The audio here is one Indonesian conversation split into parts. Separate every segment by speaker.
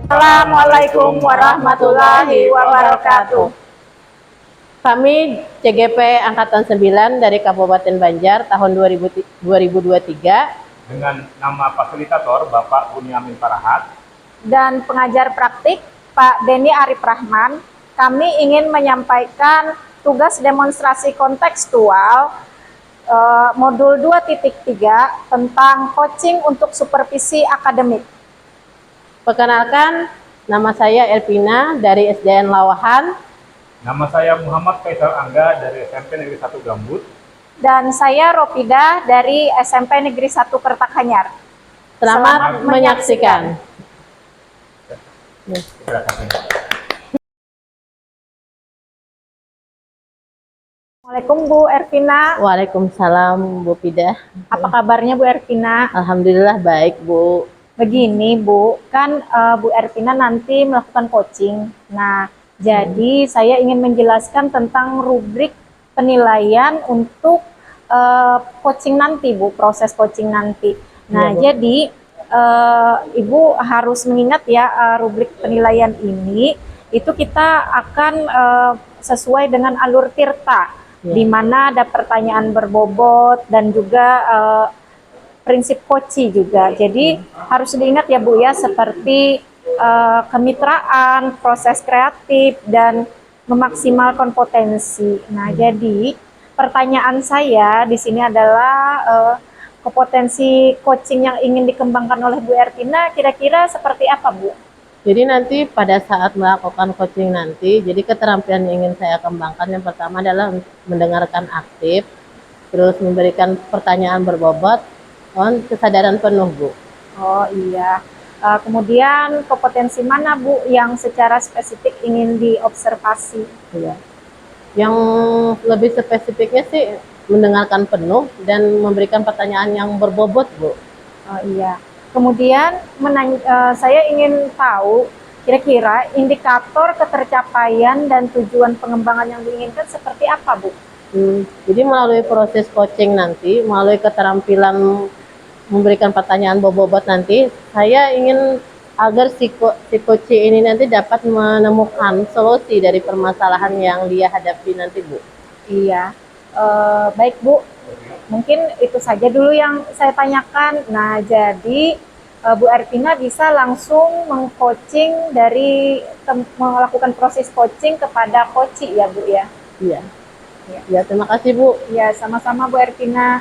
Speaker 1: Assalamualaikum warahmatullahi wabarakatuh. Kami CGP Angkatan 9 dari Kabupaten Banjar tahun 2023
Speaker 2: dengan nama fasilitator Bapak Bunyamin Parahat
Speaker 3: dan pengajar praktik Pak Denny Arif Rahman. Kami ingin menyampaikan tugas demonstrasi kontekstual modul 2.3 tentang coaching untuk supervisi akademik.
Speaker 1: Perkenalkan, nama saya Elvina dari SDN Lawahan.
Speaker 2: Nama saya Muhammad Faisal Angga dari SMP Negeri 1 Gambut.
Speaker 3: Dan saya Ropida dari SMP Negeri 1 Kertakanyar.
Speaker 1: Selamat menyaksikan.
Speaker 3: Assalamualaikum Bu Ervina.
Speaker 1: Waalaikumsalam Bu Pida.
Speaker 3: Apa kabarnya Bu Ervina?
Speaker 1: Alhamdulillah baik Bu.
Speaker 3: Begini Bu, kan Bu Ervina nanti melakukan coaching. Nah, jadi saya ingin menjelaskan tentang rubrik penilaian untuk coaching nanti Bu, proses coaching nanti. Nah,
Speaker 1: Ya,
Speaker 3: jadi Ibu harus mengingat ya, rubrik penilaian ini itu kita akan sesuai dengan alur tirta,
Speaker 1: ya,
Speaker 3: di mana ada pertanyaan berbobot dan juga prinsip koci juga. Jadi harus diingat ya Bu ya, seperti kemitraan, proses kreatif, dan memaksimalkan potensi. Nah, jadi pertanyaan saya di sini adalah kompetensi coaching yang ingin dikembangkan oleh Bu Ervina kira-kira seperti apa Bu?
Speaker 1: Jadi nanti pada saat melakukan coaching nanti, jadi keterampilan yang ingin saya kembangkan yang pertama adalah mendengarkan aktif, terus memberikan pertanyaan berbobot, kesadaran penuh Bu.
Speaker 3: Oh iya. Kemudian kompetensi mana Bu yang secara spesifik ingin diobservasi?
Speaker 1: Ya. Yang lebih spesifiknya sih mendengarkan penuh dan memberikan pertanyaan yang berbobot Bu.
Speaker 3: Oh iya. Kemudian saya ingin tahu kira-kira indikator ketercapaian dan tujuan pengembangan yang diinginkan seperti apa Bu?
Speaker 1: Jadi melalui proses coaching nanti, melalui keterampilan memberikan pertanyaan berbobot nanti, saya ingin agar si coach ini nanti dapat menemukan solusi dari permasalahan yang dia hadapi nanti Bu.
Speaker 3: Iya, baik Bu. Mungkin itu saja dulu yang saya tanyakan. Nah, jadi Bu Ervina bisa langsung mengcoaching dari melakukan proses coaching kepada coach ya Bu ya.
Speaker 1: Iya.
Speaker 3: Ya.
Speaker 1: Ya, terima kasih Bu.
Speaker 3: Ya, sama-sama Bu Ervina.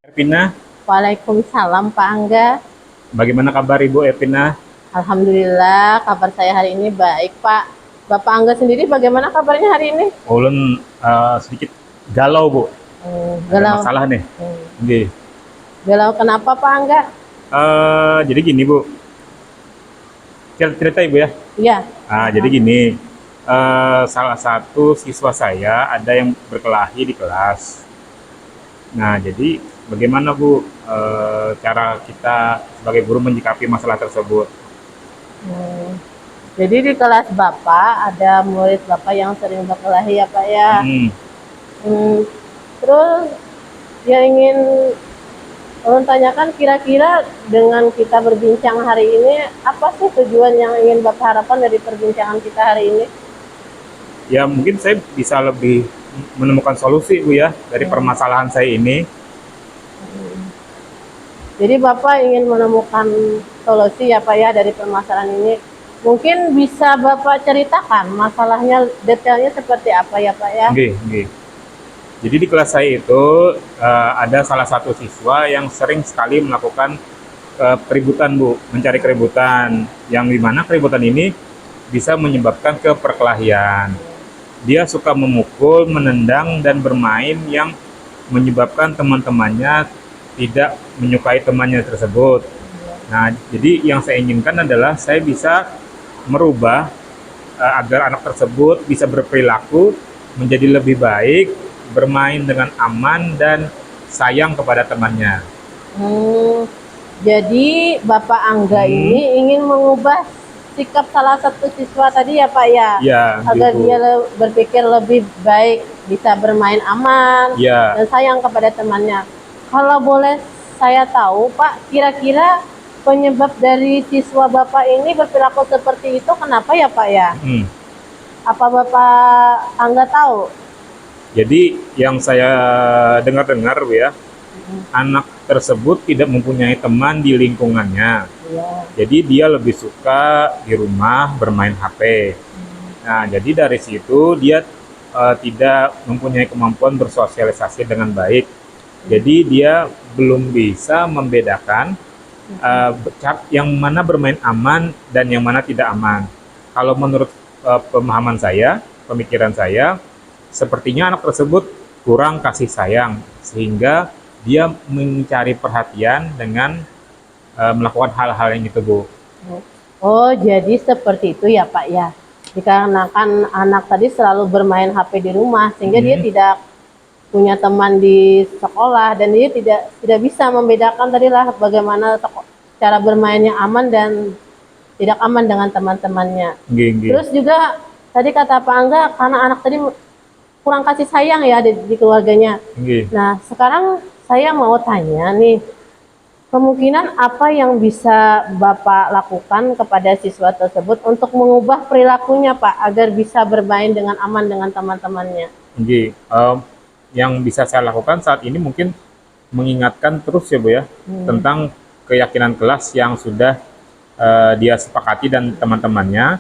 Speaker 2: Ervina,
Speaker 1: Waalaikumsalam Pak Angga.
Speaker 2: bagaimana kabar Ibu Ervina?
Speaker 1: Alhamdulillah kabar saya hari ini baik Pak. Bapak Angga sendiri bagaimana kabarnya hari ini?
Speaker 2: Ulun sedikit galau Bu. Ada
Speaker 1: Galau.
Speaker 2: masalah nih. Oke.
Speaker 1: Galau kenapa Pak Angga?
Speaker 2: Jadi gini Bu, cerita Ibu ya.
Speaker 1: Iya.
Speaker 2: Jadi gini, salah satu siswa saya ada yang berkelahi di kelas. Nah, jadi bagaimana Bu cara kita sebagai guru menyikapi masalah tersebut?
Speaker 1: Jadi di kelas Bapak ada murid Bapak yang sering berkelahi ya Pak ya. Terus yang ingin ulun tanyakan, kira-kira dengan kita berbincang hari ini, apa sih tujuan yang ingin Bapak harapkan dari perbincangan kita hari ini?
Speaker 2: Ya mungkin saya bisa lebih menemukan solusi Bu ya dari permasalahan saya ini.
Speaker 1: Jadi Bapak ingin menemukan solusi ya Pak ya dari permasalahan ini. Mungkin bisa Bapak ceritakan masalahnya detailnya seperti apa ya Pak ya?
Speaker 2: Oke. Jadi di kelas saya itu ada salah satu siswa yang sering sekali melakukan keributan Bu, mencari keributan, yang dimana keributan ini bisa menyebabkan ke perkelahian. Dia suka memukul, menendang, dan bermain yang menyebabkan teman-temannya tidak menyukai temannya tersebut. Nah, jadi yang saya inginkan adalah saya bisa merubah agar anak tersebut bisa berperilaku menjadi lebih baik, bermain dengan aman, dan sayang kepada temannya.
Speaker 1: Jadi Bapak Angga ini ingin mengubah sikap salah satu siswa tadi ya Pak ya?
Speaker 2: Ya,
Speaker 1: agar
Speaker 2: gitu.
Speaker 1: dia berpikir lebih baik, bisa bermain aman,
Speaker 2: Ya.
Speaker 1: dan sayang kepada temannya. Kalau boleh saya tahu Pak, kira-kira penyebab dari siswa Bapak ini berperilaku seperti itu kenapa ya Pak ya? Apa Bapak Angga tahu?
Speaker 2: Jadi yang saya dengar-dengar Bu ya, anak tersebut tidak mempunyai teman di lingkungannya.
Speaker 1: Iya.
Speaker 2: Jadi dia lebih suka di rumah bermain HP. Nah, jadi dari situ dia tidak mempunyai kemampuan bersosialisasi dengan baik. Jadi dia belum bisa membedakan yang mana bermain aman dan yang mana tidak aman. Kalau menurut pemahaman saya, pemikiran saya, sepertinya anak tersebut kurang kasih sayang sehingga dia mencari perhatian dengan melakukan hal-hal yang itu, Bu.
Speaker 1: Oh, jadi seperti itu ya Pak ya. Dikarenakan anak tadi selalu bermain HP di rumah sehingga dia tidak punya teman di sekolah dan dia tidak bisa membedakan tadilah bagaimana cara bermain yang aman dan tidak aman dengan teman-temannya. Terus juga tadi kata Pak Angga karena anak tadi kurang kasih sayang ya di keluarganya. Nah, sekarang saya mau tanya nih, kemungkinan apa yang bisa Bapak lakukan kepada siswa tersebut untuk mengubah perilakunya Pak agar bisa bermain dengan aman dengan teman-temannya?
Speaker 2: Yang bisa saya lakukan saat ini mungkin mengingatkan terus ya Bu ya tentang keyakinan kelas yang sudah dia sepakati dan teman-temannya,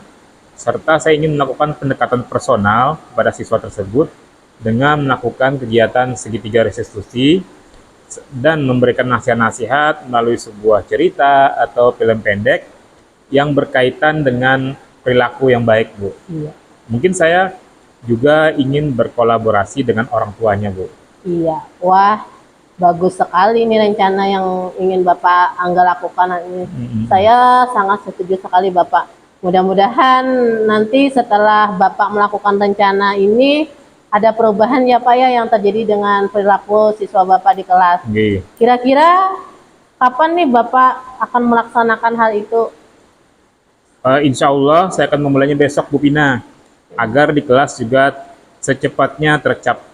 Speaker 2: serta saya ingin melakukan pendekatan personal pada siswa tersebut dengan melakukan kegiatan segitiga restitusi dan memberikan nasihat-nasihat melalui sebuah cerita atau film pendek yang berkaitan dengan perilaku yang baik, Bu.
Speaker 1: Iya.
Speaker 2: Mungkin saya juga ingin berkolaborasi dengan orang tuanya, Bu.
Speaker 1: Iya, wah bagus sekali ini rencana yang ingin Bapak Angga lakukan ini. Saya sangat setuju sekali Bapak. Mudah-mudahan nanti setelah Bapak melakukan rencana ini ada perubahan ya Pak ya yang terjadi dengan perilaku siswa Bapak di kelas. Kira-kira kapan nih Bapak akan melaksanakan hal itu?
Speaker 2: Insya Allah saya akan memulainya besok Bu Pina, agar di kelas juga secepatnya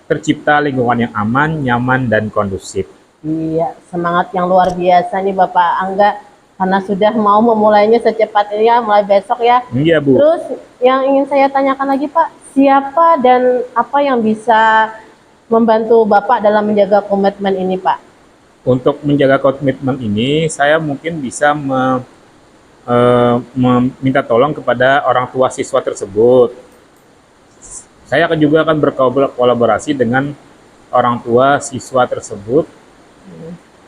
Speaker 2: tercipta lingkungan yang aman, nyaman, dan kondusif.
Speaker 1: Iya, semangat yang luar biasa nih Bapak Angga, karena sudah mau memulainya secepatnya, mulai besok ya.
Speaker 2: Iya Bu.
Speaker 1: Terus yang ingin saya tanyakan lagi Pak, siapa dan apa yang bisa membantu Bapak dalam menjaga komitmen ini Pak?
Speaker 2: Untuk menjaga komitmen ini, saya mungkin bisa meminta tolong kepada orang tua siswa tersebut. Saya juga akan berkolaborasi dengan orang tua siswa tersebut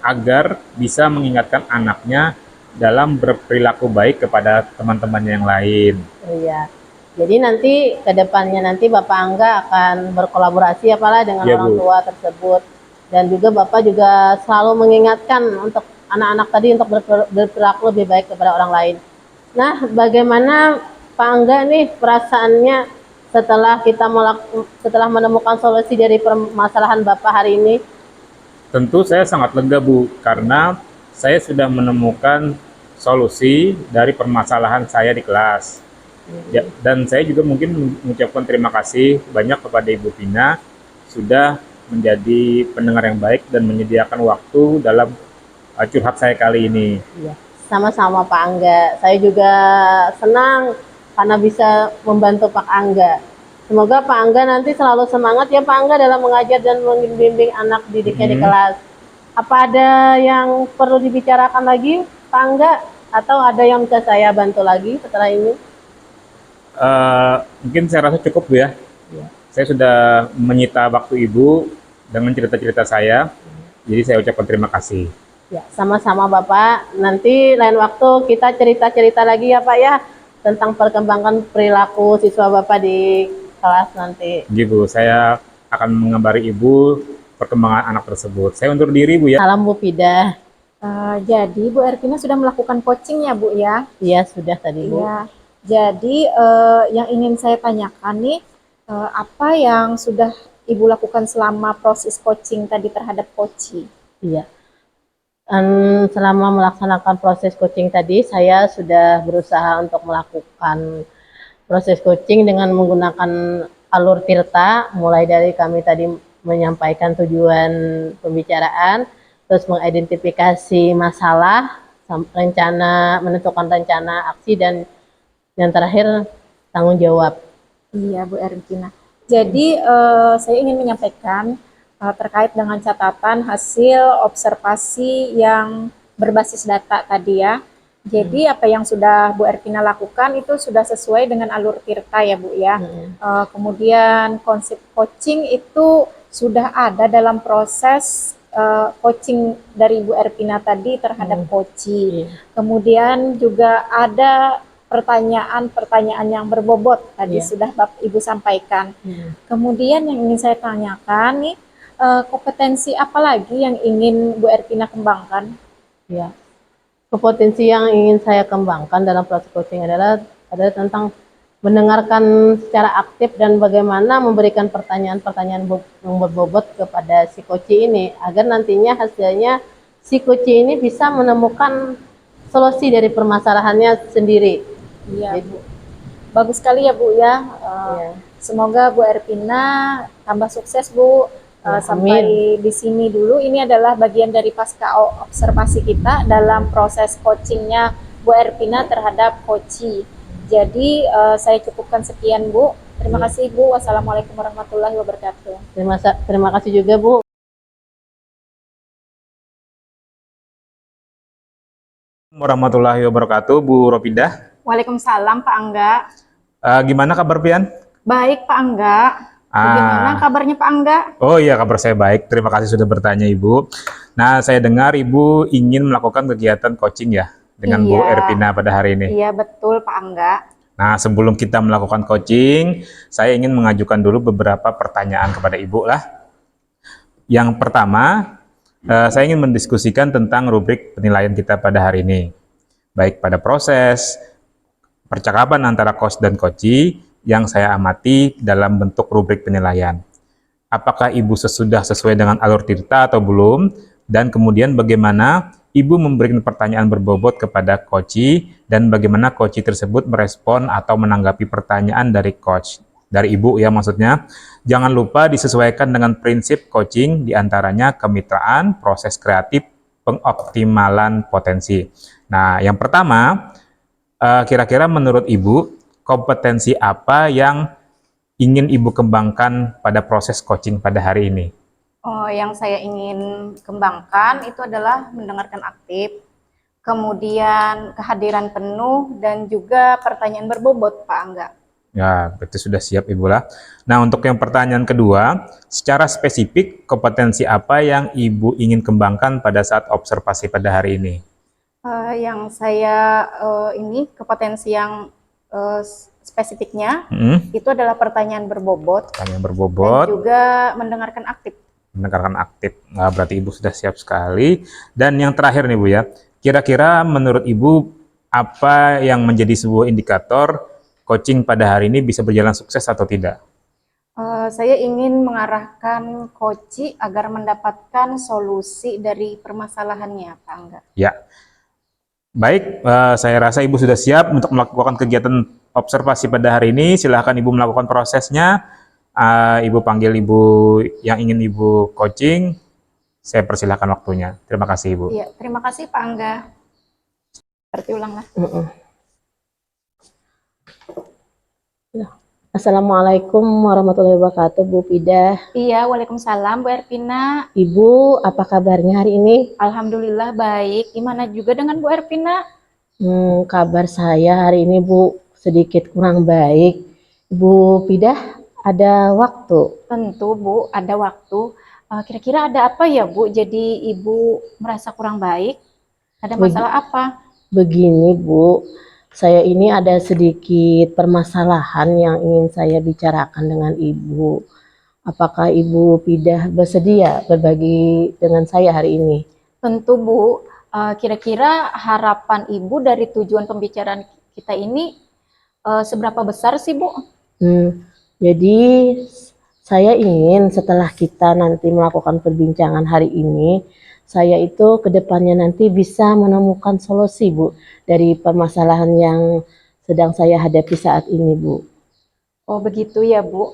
Speaker 2: agar bisa mengingatkan anaknya dalam berperilaku baik kepada teman-temannya yang lain.
Speaker 1: Iya. Jadi nanti ke depannya nanti Bapak Angga akan berkolaborasi apalah dengan orang tua tersebut, dan juga Bapak juga selalu mengingatkan untuk anak-anak tadi untuk berperilaku lebih baik kepada orang lain. Nah, bagaimana Pak Angga nih perasaannya setelah menemukan solusi dari permasalahan Bapak hari ini?
Speaker 2: Tentu saya sangat lega Bu, karena saya sudah menemukan solusi dari permasalahan saya di kelas. Dan saya juga mungkin mengucapkan terima kasih banyak kepada Ibu Pina sudah menjadi pendengar yang baik dan menyediakan waktu dalam curhat saya kali ini.
Speaker 1: Iya, sama-sama Pak Angga. Saya juga senang karena bisa membantu Pak Angga. Semoga Pak Angga nanti selalu semangat ya Pak Angga dalam mengajar dan membimbing anak didiknya di kelas. Apa ada yang perlu dibicarakan lagi Pak Angga? Atau ada yang bisa saya bantu lagi setelah ini?
Speaker 2: Mungkin saya rasa cukup Bu ya. Saya sudah menyita waktu Ibu dengan cerita-cerita saya. Jadi saya ucapkan terima kasih.
Speaker 1: Ya, sama-sama Bapak. Nanti lain waktu kita cerita-cerita lagi ya Pak ya tentang perkembangan perilaku siswa Bapak di kelas nanti.
Speaker 2: Bu, saya akan mengabari Ibu perkembangan anak tersebut. Saya undur diri Bu ya.
Speaker 1: Salam Bu Pida.
Speaker 3: Jadi Bu Ervina sudah melakukan coaching ya Bu ya?
Speaker 1: Iya, sudah tadi Bu.
Speaker 3: Iya. Jadi yang ingin saya tanyakan nih, apa yang sudah Ibu lakukan selama proses coaching tadi terhadap Koci?
Speaker 1: Iya. Selama melaksanakan proses coaching tadi, saya sudah berusaha untuk melakukan proses coaching dengan menggunakan alur Tirta, mulai dari kami tadi menyampaikan tujuan pembicaraan, terus mengidentifikasi masalah, rencana, menentukan rencana aksi, dan yang terakhir tanggung jawab.
Speaker 3: Iya, Bu Ervina. Jadi saya ingin menyampaikan terkait dengan catatan hasil observasi yang berbasis data tadi ya. Jadi apa yang sudah Bu Ervina lakukan itu sudah sesuai dengan alur Tirta ya Bu ya. Kemudian konsep coaching itu sudah ada dalam proses coaching dari Bu Ervina tadi terhadap coaching. Kemudian juga ada pertanyaan-pertanyaan yang berbobot tadi sudah Ibu sampaikan. Kemudian yang ingin saya tanyakan nih, kompetensi apa lagi yang ingin Bu Ervina kembangkan?
Speaker 1: Ya, kompetensi yang ingin saya kembangkan dalam proses coaching adalah tentang mendengarkan secara aktif dan bagaimana memberikan pertanyaan-pertanyaan yang berbobot kepada si coach ini, agar nantinya hasilnya si coach ini bisa menemukan solusi dari permasalahannya sendiri.
Speaker 3: Iya, Bu. Bagus sekali ya Bu ya. Semoga Bu Ervina tambah sukses Bu. Sampai di sini dulu. Ini adalah bagian dari pasca observasi kita dalam proses coachingnya Bu Ervina terhadap coachi. Jadi saya cukupkan sekian Bu. Terima kasih Bu. Wassalamualaikum warahmatullahi wabarakatuh.
Speaker 1: Terima kasih juga Bu.
Speaker 2: Warahmatullahi wabarakatuh, Bu Ropidah.
Speaker 3: Waalaikumsalam Pak Angga.
Speaker 2: Gimana kabar Pian?
Speaker 3: Baik Pak Angga. Bagaimana kabarnya Pak Angga?
Speaker 2: Oh iya, kabar saya baik. Terima kasih sudah bertanya Ibu. Nah, saya dengar Ibu ingin melakukan kegiatan coaching ya dengan Bu Ervina pada hari ini.
Speaker 3: Iya betul Pak Angga.
Speaker 2: Nah, sebelum kita melakukan coaching, saya ingin mengajukan dulu beberapa pertanyaan kepada Ibu lah. Yang pertama, saya ingin mendiskusikan tentang rubrik penilaian kita pada hari ini. Baik pada proses, percakapan antara coach dan coachee yang saya amati dalam bentuk rubrik penilaian. Apakah Ibu sudah sesuai dengan alur Tirta atau belum? Dan kemudian bagaimana Ibu memberikan pertanyaan berbobot kepada coachee dan bagaimana coachee tersebut merespon atau menanggapi pertanyaan dari coach. Dari Ibu ya maksudnya. Jangan lupa disesuaikan dengan prinsip coaching diantaranya kemitraan, proses kreatif, pengoptimalan potensi. Nah, yang pertama, kira-kira menurut Ibu, kompetensi apa yang ingin Ibu kembangkan pada proses coaching pada hari ini?
Speaker 3: Oh, yang saya ingin kembangkan itu adalah mendengarkan aktif, kemudian kehadiran penuh, dan juga pertanyaan berbobot, Pak Angga.
Speaker 2: Ya, berarti sudah siap Ibu lah. Nah, untuk yang pertanyaan kedua, secara spesifik kompetensi apa yang Ibu ingin kembangkan pada saat observasi pada hari ini?
Speaker 3: Yang saya ini kompetensi yang spesifiknya itu adalah pertanyaan berbobot.
Speaker 2: Pertanyaan berbobot.
Speaker 3: Dan juga mendengarkan aktif.
Speaker 2: Mendengarkan aktif. Nah, berarti Ibu sudah siap sekali. Dan yang terakhir nih Bu ya, kira-kira menurut Ibu apa yang menjadi sebuah indikator coaching pada hari ini bisa berjalan sukses atau tidak?
Speaker 3: Saya ingin mengarahkan coachee agar mendapatkan solusi dari permasalahannya, Pak Angga.
Speaker 2: Ya. Baik, saya rasa Ibu sudah siap untuk melakukan kegiatan observasi pada hari ini. Silahkan Ibu melakukan prosesnya. Ibu panggil Ibu yang ingin Ibu coaching. Saya persilahkan waktunya. Terima kasih Ibu.
Speaker 3: Iya, terima kasih Pak Angga. Berarti ulanglah.
Speaker 1: Assalamualaikum warahmatullahi wabarakatuh, Bu Pidah.
Speaker 3: Iya, waalaikumsalam Bu Ervina.
Speaker 1: Ibu, apa kabarnya hari ini?
Speaker 3: Alhamdulillah baik. Gimana juga dengan Bu Ervina?
Speaker 1: Kabar saya hari ini Bu sedikit kurang baik. Bu Pidah, ada waktu?
Speaker 3: Tentu Bu, ada waktu. Kira-kira ada apa ya Bu? Jadi Ibu merasa kurang baik? Ada masalah apa?
Speaker 1: Begini Bu, saya ini ada sedikit permasalahan yang ingin saya bicarakan dengan Ibu. Apakah Ibu Pidah bersedia berbagi dengan saya hari ini?
Speaker 3: Tentu Bu. Kira-kira harapan Ibu dari tujuan pembicaraan kita ini seberapa besar sih Bu?
Speaker 1: Jadi saya ingin setelah kita nanti melakukan perbincangan hari ini, saya itu kedepannya nanti bisa menemukan solusi Bu dari permasalahan yang sedang saya hadapi saat ini Bu.
Speaker 3: Oh begitu ya Bu.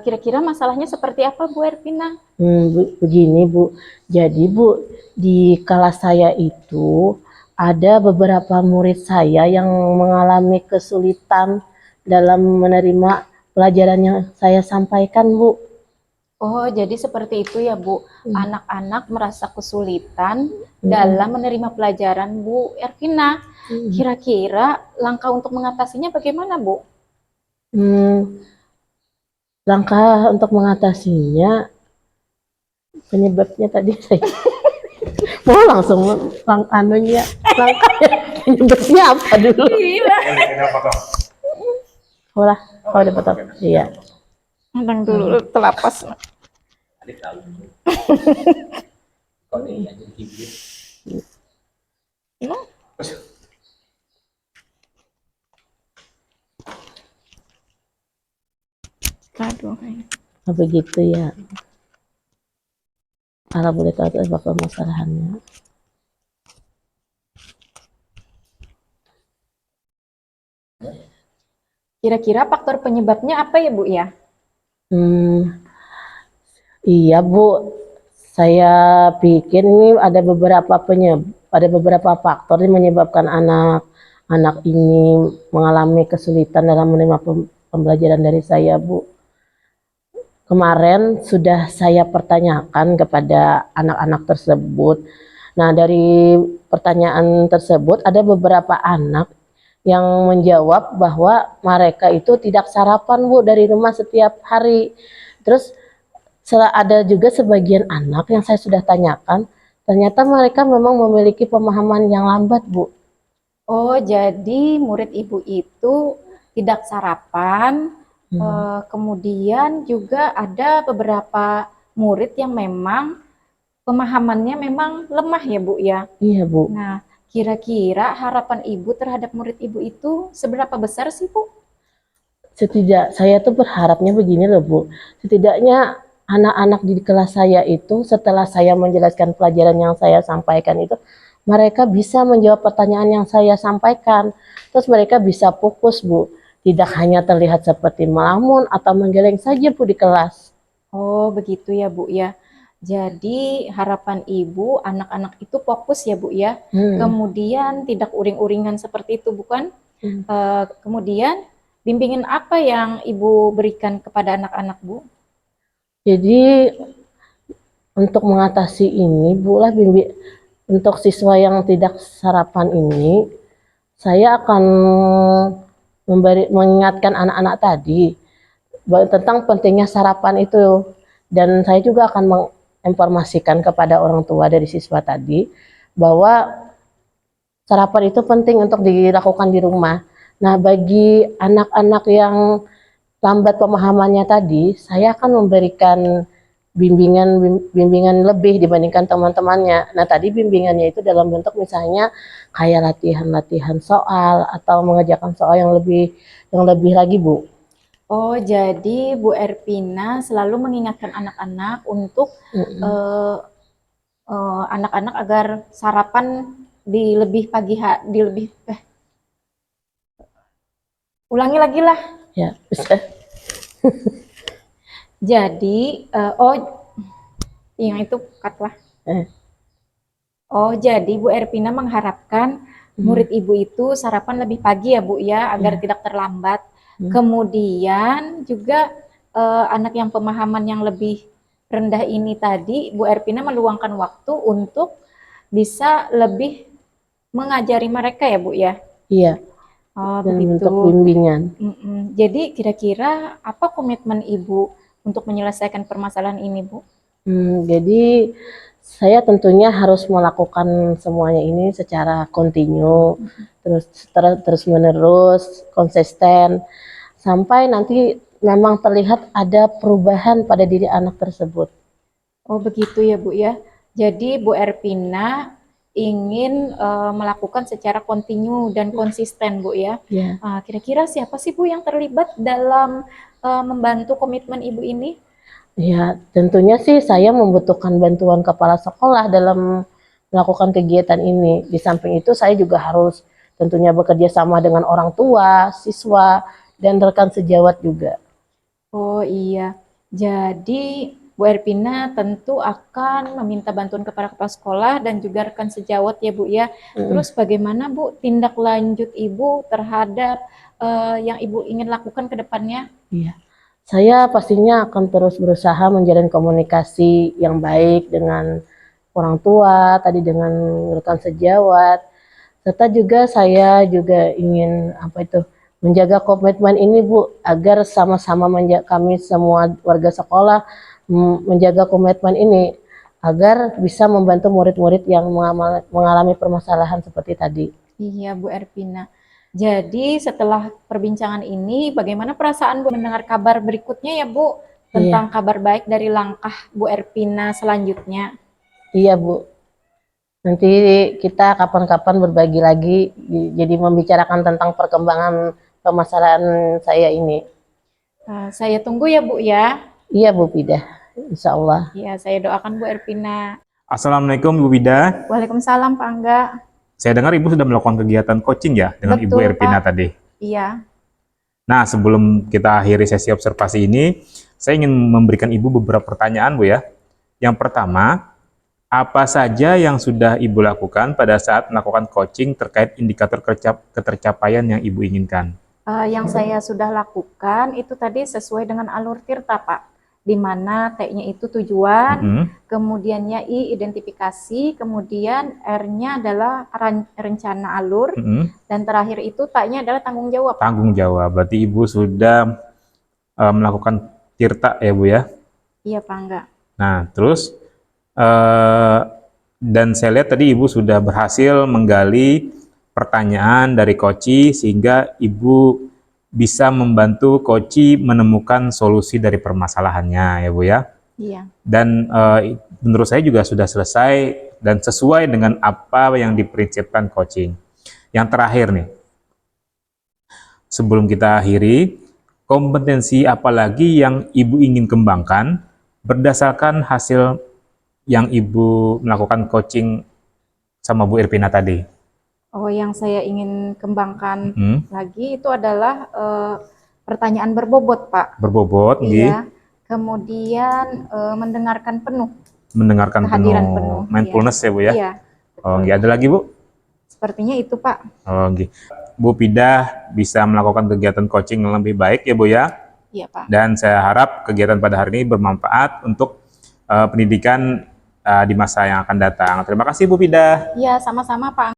Speaker 3: Kira-kira masalahnya seperti apa Bu Ervina?
Speaker 1: Begini Bu, jadi Bu, di kelas saya itu ada beberapa murid saya yang mengalami kesulitan dalam menerima pelajaran yang saya sampaikan, Bu.
Speaker 3: Oh, jadi seperti itu ya, Bu.
Speaker 1: Hmm.
Speaker 3: Anak-anak merasa kesulitan dalam menerima pelajaran, Bu Ervina. Kira-kira langkah untuk mengatasinya bagaimana, Bu?
Speaker 1: Hmm, langkah untuk mengatasinya, penyebabnya tadi saya mau langsung anunya, langkahnya penyebabnya apa dulu?
Speaker 3: Gila.
Speaker 1: Olah, kalau udah potong. Iya.
Speaker 3: Tentang dulu telapas. Aduh.
Speaker 1: Oh, begitu ya. Kalau boleh tahu itu apa permasalahannya?
Speaker 3: Kira-kira faktor penyebabnya apa ya, Bu ya?
Speaker 1: Iya, Bu. Saya pikir ini ada beberapa faktor yang menyebabkan anak-anak ini mengalami kesulitan dalam menerima pembelajaran dari saya, Bu. Kemarin sudah saya pertanyakan kepada anak-anak tersebut. Nah, dari pertanyaan tersebut ada beberapa anak yang menjawab bahwa mereka itu tidak sarapan, Bu, dari rumah setiap hari. Terus ada juga sebagian anak yang saya sudah tanyakan, ternyata mereka memang memiliki pemahaman yang lambat, Bu.
Speaker 3: Oh, jadi murid Ibu itu tidak sarapan, kemudian juga ada beberapa murid yang memang pemahamannya memang lemah ya, Bu ya.
Speaker 1: Iya, Bu.
Speaker 3: Nah, kira-kira harapan Ibu terhadap murid Ibu itu seberapa besar sih, Bu?
Speaker 1: Saya tuh berharapnya begini loh, Bu. Setidaknya anak-anak di kelas saya itu setelah saya menjelaskan pelajaran yang saya sampaikan itu, mereka bisa menjawab pertanyaan yang saya sampaikan. Terus mereka bisa fokus, Bu. Tidak hanya terlihat seperti melamun atau menggeleng saja, Bu, di kelas.
Speaker 3: Oh, begitu ya, Bu ya. Jadi harapan Ibu anak-anak itu fokus ya, Bu ya. Kemudian tidak uring-uringan seperti itu, bukan? Kemudian bimbingan apa yang Ibu berikan kepada anak-anak, Bu?
Speaker 1: Jadi untuk mengatasi ini, Bu lah untuk siswa yang tidak sarapan ini, saya akan mengingatkan anak-anak tadi tentang pentingnya sarapan itu, dan saya juga akan menginformasikan kepada orang tua dari siswa tadi bahwa sarapan itu penting untuk dilakukan di rumah. Nah, bagi anak-anak yang lambat pemahamannya tadi, saya akan memberikan bimbingan lebih dibandingkan teman-temannya. Nah, tadi bimbingannya itu dalam bentuk misalnya kayak latihan-latihan soal atau mengerjakan soal yang lebih lagi, Bu.
Speaker 3: Oh, jadi Bu Ervina selalu mengingatkan anak-anak untuk anak-anak agar sarapan di lebih pagi di lebih ulangi lagi lah.
Speaker 1: Ya, bisa.
Speaker 3: Jadi oh yang itu cut lah. Oh, jadi Bu Ervina mengharapkan murid Ibu itu sarapan lebih pagi ya, Bu ya, agar tidak terlambat. Kemudian juga anak yang pemahaman yang lebih rendah ini tadi, Bu Ervina meluangkan waktu untuk bisa lebih mengajari mereka ya, Bu ya.
Speaker 1: Iya.
Speaker 3: Oh,
Speaker 1: Dan
Speaker 3: begitu.
Speaker 1: untuk bimbingan.
Speaker 3: Jadi kira-kira apa komitmen Ibu untuk menyelesaikan permasalahan ini, Bu?
Speaker 1: Jadi saya tentunya harus melakukan semuanya ini secara kontinu, terus menerus, konsisten, sampai nanti memang terlihat ada perubahan pada diri anak tersebut.
Speaker 3: Oh, begitu ya, Bu ya. Jadi Bu Ervina ingin melakukan secara kontinu dan konsisten, Bu ya.
Speaker 1: Ya.
Speaker 3: Kira-kira siapa sih, Bu, yang terlibat dalam membantu komitmen Ibu ini?
Speaker 1: Ya, tentunya sih saya membutuhkan bantuan kepala sekolah dalam melakukan kegiatan ini. Di samping itu saya juga harus tentunya bekerja sama dengan orang tua, siswa, dan rekan sejawat juga.
Speaker 3: Oh iya, jadi Bu Erpina tentu akan meminta bantuan kepada kepala sekolah dan juga rekan sejawat ya Bu ya. Terus bagaimana Bu tindak lanjut Ibu terhadap yang Ibu ingin lakukan ke depannya?
Speaker 1: Iya. Saya pastinya akan terus berusaha menjalin komunikasi yang baik dengan orang tua, tadi dengan rekan sejawat, serta juga saya juga ingin menjaga komitmen ini Bu, agar sama-sama kami semua warga sekolah menjaga komitmen ini agar bisa membantu murid-murid yang mengalami permasalahan seperti tadi.
Speaker 3: Iya Bu Erpina. Jadi setelah perbincangan ini, bagaimana perasaan Bu mendengar kabar berikutnya ya Bu tentang kabar baik dari langkah Bu Erpina selanjutnya?
Speaker 1: Iya Bu, nanti kita kapan-kapan berbagi lagi, jadi membicarakan tentang perkembangan permasalahan saya ini.
Speaker 3: Saya tunggu ya Bu ya.
Speaker 1: Iya Bu Pidah, insya Allah.
Speaker 3: Ya, saya doakan Bu Erpina.
Speaker 2: Assalamualaikum Bu Bida.
Speaker 3: Waalaikumsalam Pak Angga.
Speaker 2: Saya dengar Ibu sudah melakukan kegiatan coaching ya dengan Ibu
Speaker 3: Betul,
Speaker 2: Erpina
Speaker 3: Pak.
Speaker 2: tadi.
Speaker 3: Iya.
Speaker 2: Nah, sebelum kita akhiri sesi observasi ini, saya ingin memberikan Ibu beberapa pertanyaan Bu ya. Yang pertama, apa saja yang sudah Ibu lakukan pada saat melakukan coaching terkait indikator ketercapaian yang Ibu inginkan?
Speaker 3: Yang saya sudah lakukan itu tadi sesuai dengan alur Tirta, Pak. Di mana T-nya itu tujuan, kemudiannya I identifikasi, kemudian R-nya adalah rencana alur, dan terakhir itu T-nya adalah tanggung jawab.
Speaker 2: Tanggung jawab, berarti Ibu sudah melakukan Tirta ya Bu ya?
Speaker 3: Iya Pak Angga.
Speaker 2: Nah, terus dan saya lihat tadi Ibu sudah berhasil menggali pertanyaan dari Koci sehingga Ibu bisa membantu Koci menemukan solusi dari permasalahannya ya Bu ya.
Speaker 3: Iya.
Speaker 2: Dan menurut saya juga sudah selesai dan sesuai dengan apa yang diprinsipkan coaching. Yang terakhir nih, sebelum kita akhiri, kompetensi apa lagi yang Ibu ingin kembangkan berdasarkan hasil yang Ibu melakukan coaching sama Bu Erpina tadi?
Speaker 3: Oh, yang saya ingin kembangkan lagi itu adalah pertanyaan berbobot, Pak.
Speaker 2: Berbobot,
Speaker 3: iya. Kemudian mendengarkan penuh.
Speaker 2: Mendengarkan
Speaker 3: kehadiran
Speaker 2: penuh. Mindfulness ya Bu ya?
Speaker 3: Iya.
Speaker 2: Oh, ada lagi Bu?
Speaker 3: Sepertinya itu Pak.
Speaker 2: Oh, Bu Pidah bisa melakukan kegiatan coaching yang lebih baik ya Bu ya?
Speaker 3: Iya Pak.
Speaker 2: Dan saya harap kegiatan pada hari ini bermanfaat untuk pendidikan di masa yang akan datang. Terima kasih Bu Pidah.
Speaker 3: Iya, sama-sama Pak.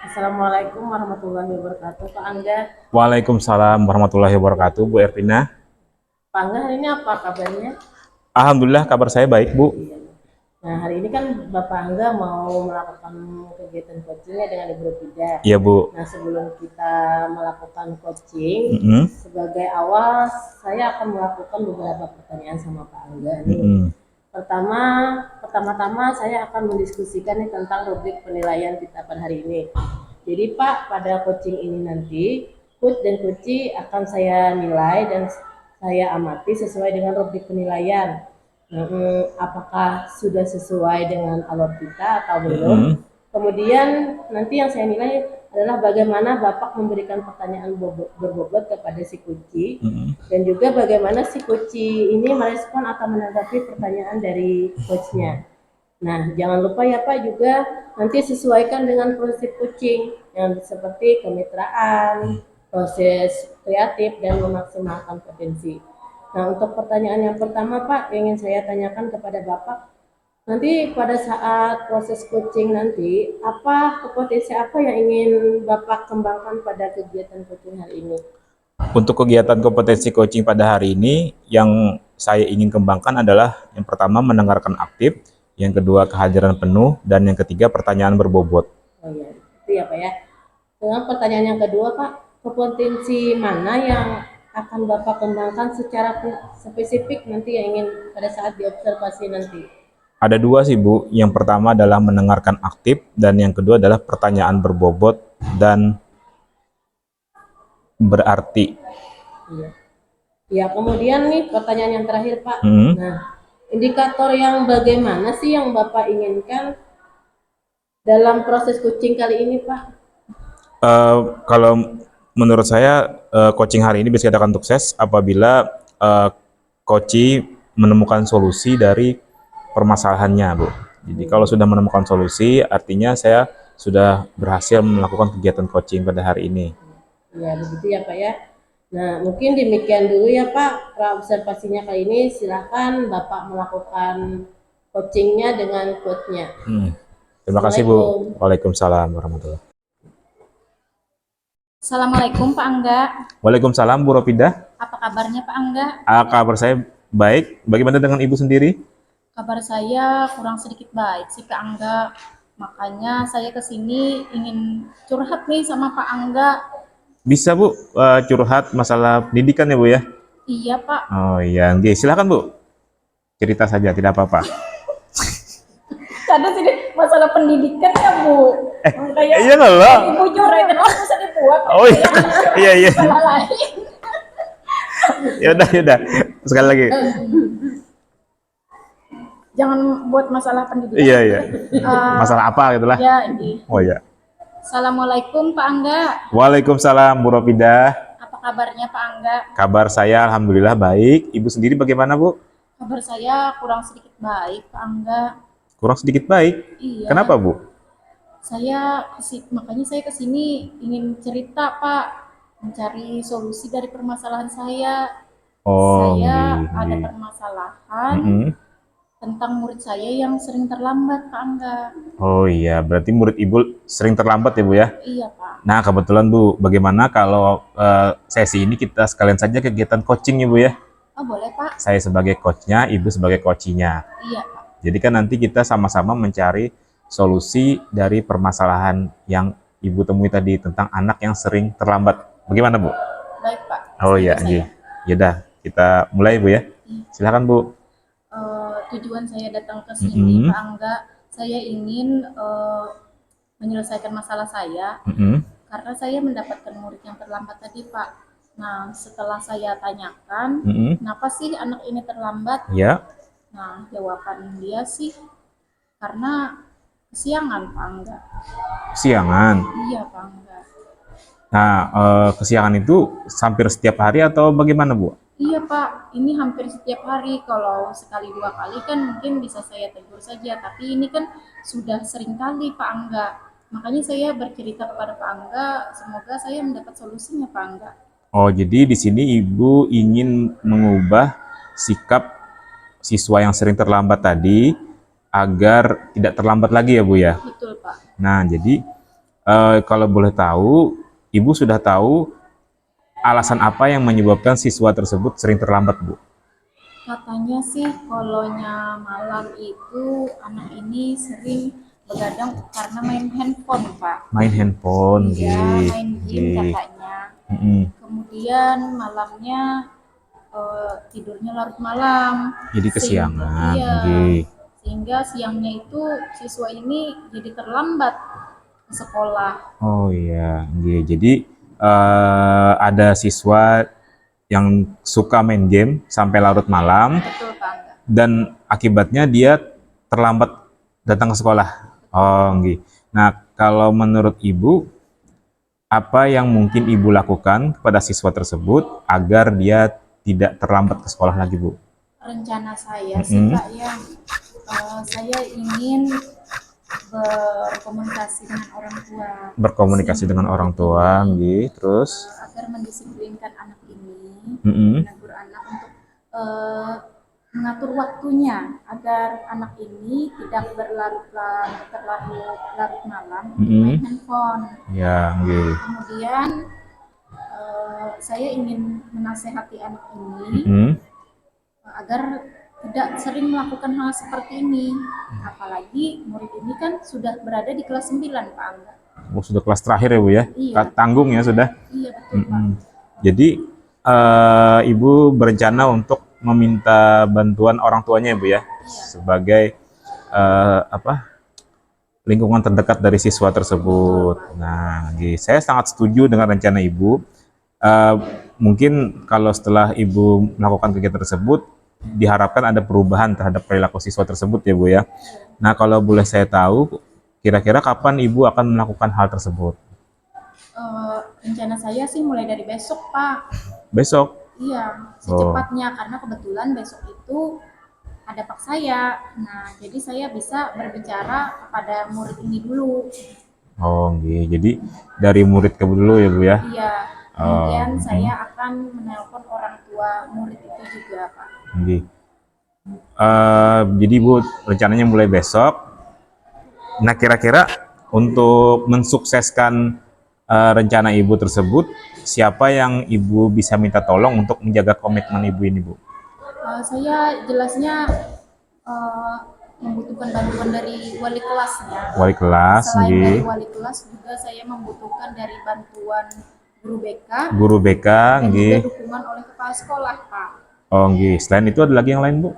Speaker 1: Assalamualaikum warahmatullahi wabarakatuh, Pak Angga.
Speaker 2: Waalaikumsalam warahmatullahi wabarakatuh, Bu Erpina.
Speaker 1: Pak Angga, hari ini apa kabarnya?
Speaker 2: Alhamdulillah kabar saya baik, Bu.
Speaker 1: Nah, hari ini kan Bapak Angga mau melakukan kegiatan coachingnya dengan Ibu Pidah.
Speaker 2: Iya, Bu.
Speaker 1: Nah, sebelum kita melakukan coaching, sebagai awal saya akan melakukan beberapa pertanyaan sama Pak Angga nih. Pertama-tama saya akan mendiskusikan nih tentang rubrik penilaian kita pada hari ini. Jadi Pak, pada coaching ini nanti coach dan coachee akan saya nilai dan saya amati sesuai dengan rubrik penilaian. Apakah sudah sesuai dengan alur kita atau belum? Kemudian nanti yang saya nilai adalah bagaimana Bapak memberikan pertanyaan berbobot kepada si coachee dan juga bagaimana si coachee ini merespon atau menanggapi pertanyaan dari coachnya. Nah, jangan lupa ya Pak juga nanti sesuaikan dengan prinsip coaching yang seperti kemitraan, proses kreatif, dan memaksimalkan potensi. Nah, untuk pertanyaan yang pertama Pak, yang ingin saya tanyakan kepada Bapak, nanti pada saat proses coaching nanti, potensi apa yang ingin Bapak kembangkan pada kegiatan coaching hari ini?
Speaker 2: Untuk kegiatan kompetensi coaching pada hari ini, yang saya ingin kembangkan adalah yang pertama mendengarkan aktif, yang kedua kehadiran penuh, dan yang ketiga pertanyaan berbobot.
Speaker 1: Oh iya, itu ya Pak ya. Dengan pertanyaan yang kedua Pak, kompetensi mana yang akan Bapak kembangkan secara spesifik nanti yang ingin pada saat diobservasi nanti?
Speaker 2: Ada dua sih Bu, yang pertama adalah mendengarkan aktif, dan yang kedua adalah pertanyaan berbobot dan berarti.
Speaker 1: Iya. Ya, kemudian nih pertanyaan yang terakhir Pak. Nah, indikator yang bagaimana sih yang Bapak inginkan dalam proses coaching kali ini Pak?
Speaker 2: Kalau menurut saya coaching hari ini bisa dikatakan sukses apabila coach menemukan solusi dari permasalahannya, Bu. Jadi kalau sudah menemukan solusi, artinya saya sudah berhasil melakukan kegiatan coaching pada hari ini.
Speaker 1: Ya, begitu ya Pak ya. Nah, mungkin demikian dulu ya Pak observasinya kali ini. Silakan Bapak melakukan coachingnya dengan coachnya.
Speaker 2: Terima kasih Bu. Waalaikumsalam warahmatullahi wabarakatuh.
Speaker 3: Assalamualaikum Pak Angga.
Speaker 2: Waalaikumsalam Bu Ropidah.
Speaker 3: Apa kabarnya Pak Angga?
Speaker 2: Kabar saya baik. Bagaimana dengan Ibu sendiri?
Speaker 3: Kabar saya kurang sedikit baik sih Pak Angga. Makanya saya kesini ingin curhat nih sama Pak Angga.
Speaker 2: Bisa Bu curhat masalah pendidikan ya Bu ya?
Speaker 3: Iya Pak.
Speaker 2: Oh iya, silakan Bu. Cerita saja, tidak apa-apa.
Speaker 3: Karena sini masalah pendidikan ya Bu. Kayak
Speaker 2: Iya nggak lah.
Speaker 3: Ibu curhat kan bisa dibuat.
Speaker 2: Oh iya.
Speaker 3: Masalah lain.
Speaker 2: Yaudah. Sekali lagi.
Speaker 3: Jangan buat masalah pendidikan.
Speaker 2: Iya. Masalah apa gitu lah.
Speaker 3: Ya, ini.
Speaker 2: Oh iya.
Speaker 3: Assalamualaikum Pak Angga.
Speaker 2: Waalaikumsalam Bu Ropidah.
Speaker 3: Apa kabarnya Pak Angga?
Speaker 2: Kabar saya alhamdulillah baik. Ibu sendiri bagaimana Bu?
Speaker 3: Kabar saya kurang sedikit baik Pak Angga.
Speaker 2: Kurang sedikit baik.
Speaker 3: Iya.
Speaker 2: Kenapa Bu?
Speaker 3: Makanya saya kesini ingin cerita Pak, mencari solusi dari permasalahan saya.
Speaker 2: Oh,
Speaker 3: Saya
Speaker 2: nggih,
Speaker 3: ada
Speaker 2: nggih.
Speaker 3: permasalahan
Speaker 2: Mm-mm.
Speaker 3: tentang murid saya yang sering terlambat Pak Angga.
Speaker 2: Oh iya, berarti murid Ibu sering terlambat ya Bu ya?
Speaker 3: Iya Pak.
Speaker 2: Nah kebetulan Bu, bagaimana kalau sesi ini kita sekalian saja kegiatan coaching ya Bu ya?
Speaker 3: Oh boleh Pak?
Speaker 2: Saya sebagai coachnya, Ibu sebagai coachinya.
Speaker 3: Iya Pak.
Speaker 2: Jadi kan nanti kita sama-sama mencari solusi dari permasalahan yang Ibu temui tadi tentang anak yang sering terlambat. Bagaimana Bu?
Speaker 3: Baik Pak.
Speaker 2: Oh iya,
Speaker 3: Setuju saya.
Speaker 2: yaudah kita mulai Bu ya.
Speaker 3: Iya.
Speaker 2: Silakan Bu.
Speaker 3: Tujuan saya datang ke sini
Speaker 2: Mm-mm.
Speaker 3: Pak Angga, saya ingin menyelesaikan masalah saya
Speaker 2: Mm-mm.
Speaker 3: karena saya mendapatkan murid yang terlambat tadi Pak. Nah setelah saya tanyakan,
Speaker 2: Mm-mm.
Speaker 3: kenapa sih anak ini terlambat?
Speaker 2: Ya,
Speaker 3: Nah jawaban dia sih karena kesiangan Pak Angga.
Speaker 2: kesiangan.
Speaker 3: Iya Pak Angga.
Speaker 2: Nah, kesiangan itu hampir setiap hari atau bagaimana Bu?
Speaker 3: Iya Pak, ini hampir setiap hari. Kalau sekali dua kali kan mungkin bisa saya tegur saja, tapi ini kan sudah sering kali Pak Angga. Makanya saya bercerita kepada Pak Angga, semoga saya mendapat solusinya Pak Angga.
Speaker 2: Oh, jadi di sini Ibu ingin mengubah sikap siswa yang sering terlambat tadi agar tidak terlambat lagi ya Bu ya?
Speaker 3: Betul Pak.
Speaker 2: Nah, jadi kalau boleh tahu, Ibu sudah tahu alasan apa yang menyebabkan siswa tersebut sering terlambat, Bu?
Speaker 3: Katanya sih kolonnya malam itu anak ini sering begadang karena main handphone Pak.
Speaker 2: Main handphone,
Speaker 3: Iya,
Speaker 2: nggih,
Speaker 3: main game
Speaker 2: nggih.
Speaker 3: katanya.
Speaker 2: Mm-mm.
Speaker 3: Kemudian malamnya tidurnya larut malam.
Speaker 2: Jadi kesiangan,
Speaker 3: Iya.
Speaker 2: nggih.
Speaker 3: Sehingga siangnya itu siswa ini jadi terlambat ke sekolah.
Speaker 2: Oh iya, nggih. Jadi ada siswa yang suka main game sampai larut malam
Speaker 3: Betul Pak Angga.
Speaker 2: dan akibatnya dia terlambat datang ke sekolah. Oh, nggih. Nah, kalau menurut Ibu, apa yang mungkin Ibu lakukan kepada siswa tersebut agar dia tidak terlambat ke sekolah lagi, Bu?
Speaker 3: Rencana saya sih Pak ya, saya ingin berkomunikasi dengan orang tua.
Speaker 2: Berkomunikasi dengan orang tua, nggih. Terus,
Speaker 3: Agar mendisiplinkan anak ini,
Speaker 2: mm-mm.
Speaker 3: menegur anak untuk mengatur waktunya agar anak ini tidak terlarut malam main handphone.
Speaker 2: Ya, nggih.
Speaker 3: Kemudian saya ingin menasehati anak ini
Speaker 2: Mm-mm.
Speaker 3: agar tidak sering melakukan hal seperti ini. Apalagi murid ini kan sudah berada di kelas 9 Pak Angga.
Speaker 2: Oh, sudah kelas terakhir ya, Bu ya?
Speaker 3: Iya.
Speaker 2: Tanggung ya sudah.
Speaker 3: Iya betul Pak.
Speaker 2: Mm-mm. Jadi Ibu berencana untuk meminta bantuan orang tuanya ya Bu ya, sebagai lingkungan terdekat dari siswa tersebut. Nah, saya sangat setuju dengan rencana Ibu. Mungkin kalau setelah Ibu melakukan kegiatan tersebut, diharapkan ada perubahan terhadap perilaku siswa tersebut ya Bu ya. Nah, kalau boleh saya tahu, kira-kira kapan Ibu akan melakukan hal tersebut?
Speaker 4: Rencana saya sih mulai dari besok, Pak.
Speaker 2: Besok.
Speaker 4: Iya,
Speaker 2: Oh,
Speaker 4: secepatnya karena kebetulan besok itu ada pak saya. Nah, jadi saya bisa berbicara kepada murid ini dulu.
Speaker 2: oh, nggih. Jadi dari murid ke dulu ya Bu ya.
Speaker 4: Iya,
Speaker 2: Oh,
Speaker 4: kemudian saya akan menelpon orang tua murid itu juga, Pak.
Speaker 2: nggih. Jadi Bu rencananya mulai besok. Nah, kira-kira untuk mensukseskan rencana Ibu tersebut, siapa yang Ibu bisa minta tolong untuk menjaga komitmen Ibu ini, Bu?
Speaker 4: Saya jelasnya eh, membutuhkan bantuan dari wali kelasnya.
Speaker 2: Wali kelas,
Speaker 4: Selain
Speaker 2: nggih.
Speaker 4: dari wali kelas juga saya membutuhkan dari bantuan guru BK
Speaker 2: Guru BK,
Speaker 4: dan juga
Speaker 2: nggih.
Speaker 4: dukungan oleh kepala sekolah, Pak.
Speaker 2: Oh, nggih. Selain itu ada lagi yang lain, Bu?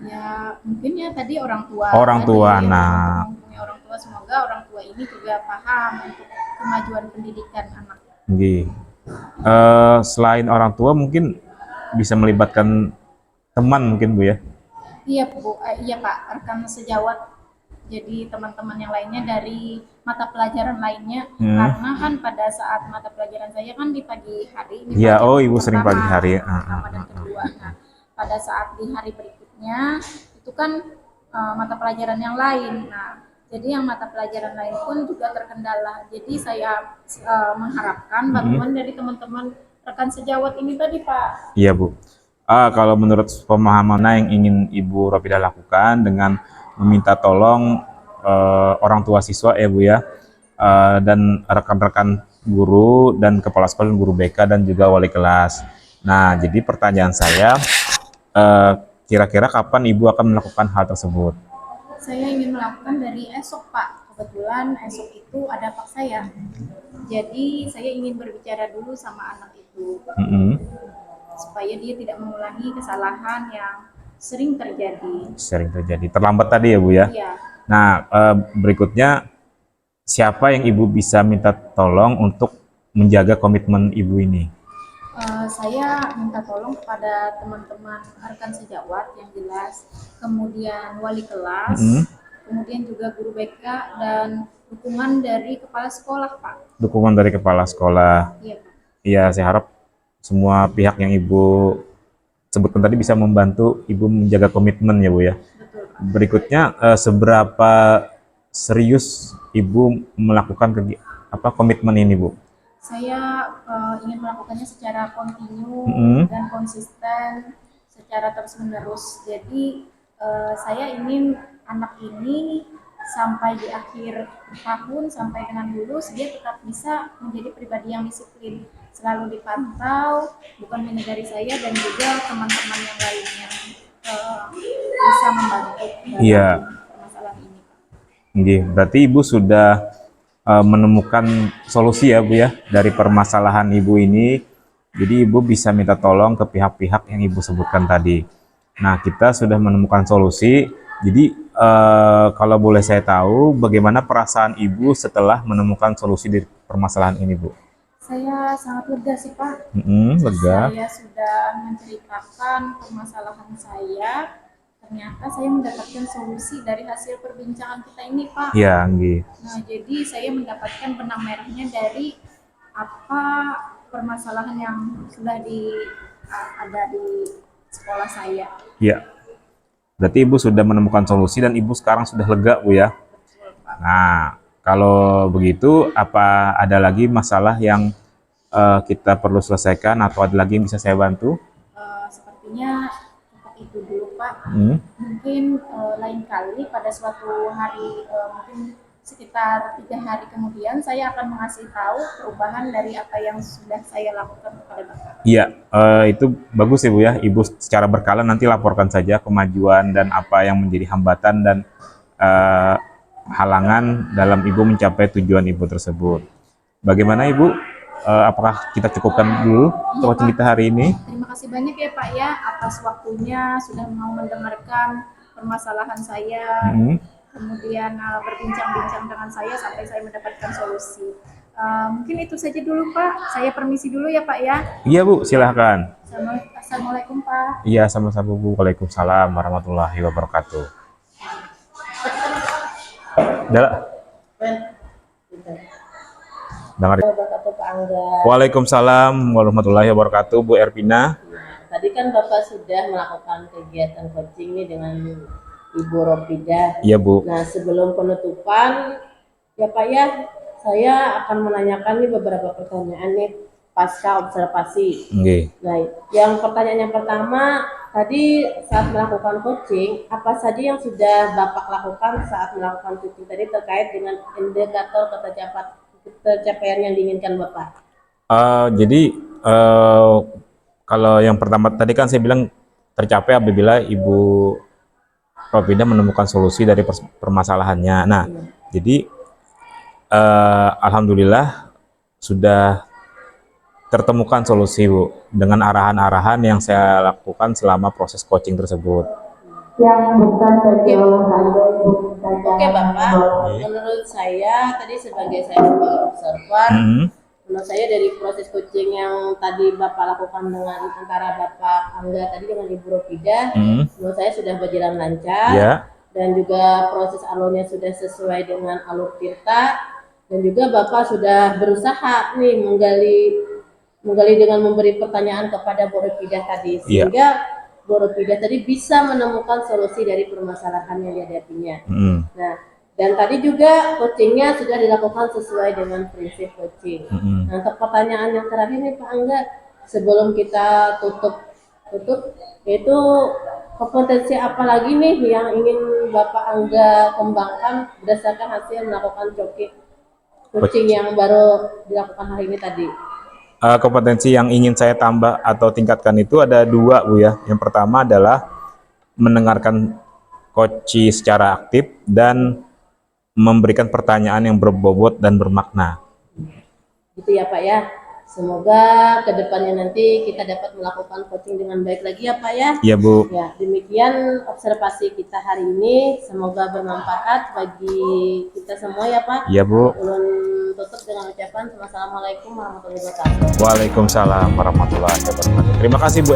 Speaker 4: Ya, mungkin ya tadi orang tua
Speaker 2: Orang
Speaker 4: tadi
Speaker 2: tua
Speaker 4: untuk
Speaker 2: anak.
Speaker 4: menghubungi orang tua, semoga orang tua ini juga paham untuk kemajuan pendidikan anak.
Speaker 2: Nggih. Selain orang tua mungkin bisa melibatkan teman mungkin, Bu ya?
Speaker 4: Iya Bu, iya Pak, rekan sejawat. Jadi teman-teman yang lainnya dari mata pelajaran lainnya, karena kan pada saat mata pelajaran saya kan di pagi hari, ini
Speaker 2: Iya, oh
Speaker 4: pelajaran
Speaker 2: Ibu sering pagi
Speaker 4: pertama,
Speaker 2: hari ya.
Speaker 4: pertama dan kedua. Nah, pada saat di hari berikutnya itu kan mata pelajaran yang lain. Nah, jadi yang mata pelajaran lain pun juga terkendala. Jadi saya mengharapkan bantuan dari teman-teman rekan sejawat ini tadi Pak.
Speaker 2: Iya, Bu. Kalau menurut pemahaman yang ingin Ibu Ropidah lakukan dengan meminta tolong orang tua siswa ya Bu ya, dan rekan-rekan guru dan kepala sekolah dan guru BK dan juga wali kelas. Nah, jadi pertanyaan saya, eh, kira-kira kapan Ibu akan melakukan hal tersebut?
Speaker 4: Saya ingin melakukan dari esok Pak. Kebetulan esok itu ada pak saya. Jadi saya ingin berbicara dulu sama anak itu
Speaker 2: Mm-mm.
Speaker 4: supaya dia tidak mengulangi kesalahan yang sering terjadi.
Speaker 2: Sering terjadi. Terlambat tadi ya Bu ya.
Speaker 4: Iya,
Speaker 2: Nah, berikutnya siapa yang Ibu bisa minta tolong untuk menjaga komitmen Ibu ini?
Speaker 4: saya minta tolong kepada teman-teman rekan sejawat yang jelas, kemudian wali kelas, kemudian juga guru BK dan dukungan dari kepala sekolah Pak.
Speaker 2: Dukungan dari kepala sekolah.
Speaker 4: Iya Pak.
Speaker 2: Iya, saya harap semua pihak yang Ibu sebutkan tadi bisa membantu Ibu menjaga komitmen ya Bu ya.
Speaker 4: Betul Pak.
Speaker 2: Berikutnya, seberapa serius Ibu melakukan komitmen ini Bu?
Speaker 4: Saya ingin melakukannya secara kontinu dan konsisten, secara terus-menerus. Jadi saya ingin anak ini sampai di akhir tahun, sampai dengan lulus, dia tetap bisa menjadi pribadi yang disiplin, selalu dipantau, bukan hanya dari saya dan juga teman-teman yang lainnya bisa membantu
Speaker 2: Iya,
Speaker 4: dalam permasalahan ini.
Speaker 2: nggih. Berarti Ibu sudah menemukan solusi ya Bu ya dari permasalahan Ibu ini. Jadi Ibu bisa minta tolong ke pihak-pihak yang Ibu sebutkan tadi. Nah, kita sudah menemukan solusi. Jadi kalau boleh saya tahu bagaimana perasaan Ibu setelah menemukan solusi dari permasalahan ini, Bu?
Speaker 4: Saya sangat lega sih Pak.
Speaker 2: Lega.
Speaker 4: Saya sudah menceritakan permasalahan saya. Ternyata saya mendapatkan solusi dari hasil perbincangan kita ini, Pak.
Speaker 2: Iya, nggih.
Speaker 4: Nah, jadi saya mendapatkan benang merahnya dari apa permasalahan yang sudah ada di sekolah saya.
Speaker 2: Iya. Berarti Ibu sudah menemukan solusi dan Ibu sekarang sudah lega, Bu ya. Nah, kalau begitu apa ada lagi masalah yang kita perlu selesaikan atau ada lagi yang bisa saya bantu?
Speaker 4: Sepertinya cukup itu dulu, Pak. Mungkin lain kali pada suatu hari, mungkin sekitar 3 hari kemudian saya akan mengasih tahu perubahan dari apa yang sudah saya lakukan kepada Bapak.
Speaker 2: Iya, itu bagus ya Bu ya. Ibu secara berkala nanti laporkan saja kemajuan dan apa yang menjadi hambatan dan halangan dalam Ibu mencapai tujuan Ibu tersebut. Bagaimana Ibu? Apakah kita cukupkan dulu coaching kita hari ini?
Speaker 4: Terima kasih banyak ya Pak ya atas waktunya sudah mau mendengarkan permasalahan saya, kemudian berbincang-bincang dengan saya sampai saya mendapatkan solusi. Mungkin itu saja dulu Pak. Saya permisi dulu ya Pak ya.
Speaker 2: Iya Bu, silahkan.
Speaker 4: Assalamualaikum Pak.
Speaker 2: Iya, sama-sama Bu. Waalaikumsalam warahmatullahi wabarakatuh. Udah.
Speaker 1: Wabarakatuh Pak Angga.
Speaker 2: Waalaikumsalam warahmatullahi wabarakatuh, Bu Ervina.
Speaker 1: Tadi kan Bapak sudah melakukan kegiatan coaching nih dengan Ibu Ropidah.
Speaker 2: Iya, Bu.
Speaker 1: Nah, sebelum penutupan, ya Pak ya, saya akan menanyakan nih beberapa pertanyaan nih pasca observasi.
Speaker 2: Oke.
Speaker 1: Nah, yang pertanyaan yang pertama, tadi saat melakukan coaching, apa saja yang sudah Bapak lakukan saat melakukan coaching tadi terkait dengan indikator tercapaian yang diinginkan Bapak?
Speaker 2: Jadi kalau yang pertama tadi kan saya bilang tercapai apabila Ibu Ropidah menemukan solusi dari permasalahannya. Nah, jadi alhamdulillah sudah tertemukan solusi, Bu, dengan arahan-arahan yang saya lakukan selama proses coaching tersebut.
Speaker 1: Oke Bapak, menurut saya tadi sebagai observer, menurut saya dari proses coaching yang tadi Bapak lakukan dengan antara Bapak Angga tadi dengan Ibu Ropidah, menurut saya sudah berjalan lancar, dan juga proses alurnya sudah sesuai dengan alur Tirta, dan juga Bapak sudah berusaha nih menggali dengan memberi pertanyaan kepada Bu Ropidah tadi, sehingga Bu Ropidah tadi bisa menemukan solusi dari permasalahan yang dihadapinya. Nah, dan tadi juga coachingnya sudah dilakukan sesuai dengan prinsip coaching. Nah, untuk pertanyaan yang terakhir nih Pak Angga, sebelum kita tutup yaitu kompetensi apa lagi nih yang ingin Bapak Angga kembangkan berdasarkan hasil melakukan coaching yang baru dilakukan hari ini tadi?
Speaker 2: Kompetensi yang ingin saya tambah atau tingkatkan itu ada 2, Bu ya. Yang pertama adalah mendengarkan coach secara aktif dan memberikan pertanyaan yang berbobot dan bermakna.
Speaker 1: Gitu ya Pak ya. Semoga kedepannya nanti kita dapat melakukan coaching dengan baik lagi ya Pak ya.
Speaker 2: Iya, Bu.
Speaker 1: Ya, demikian observasi kita hari ini. Semoga bermanfaat bagi kita semua ya Pak.
Speaker 2: Iya, Bu.
Speaker 1: Ulun tutup dengan ucapan Assalamualaikum warahmatullahi wabarakatuh.
Speaker 2: Waalaikumsalam warahmatullahi wabarakatuh. Terima kasih Bu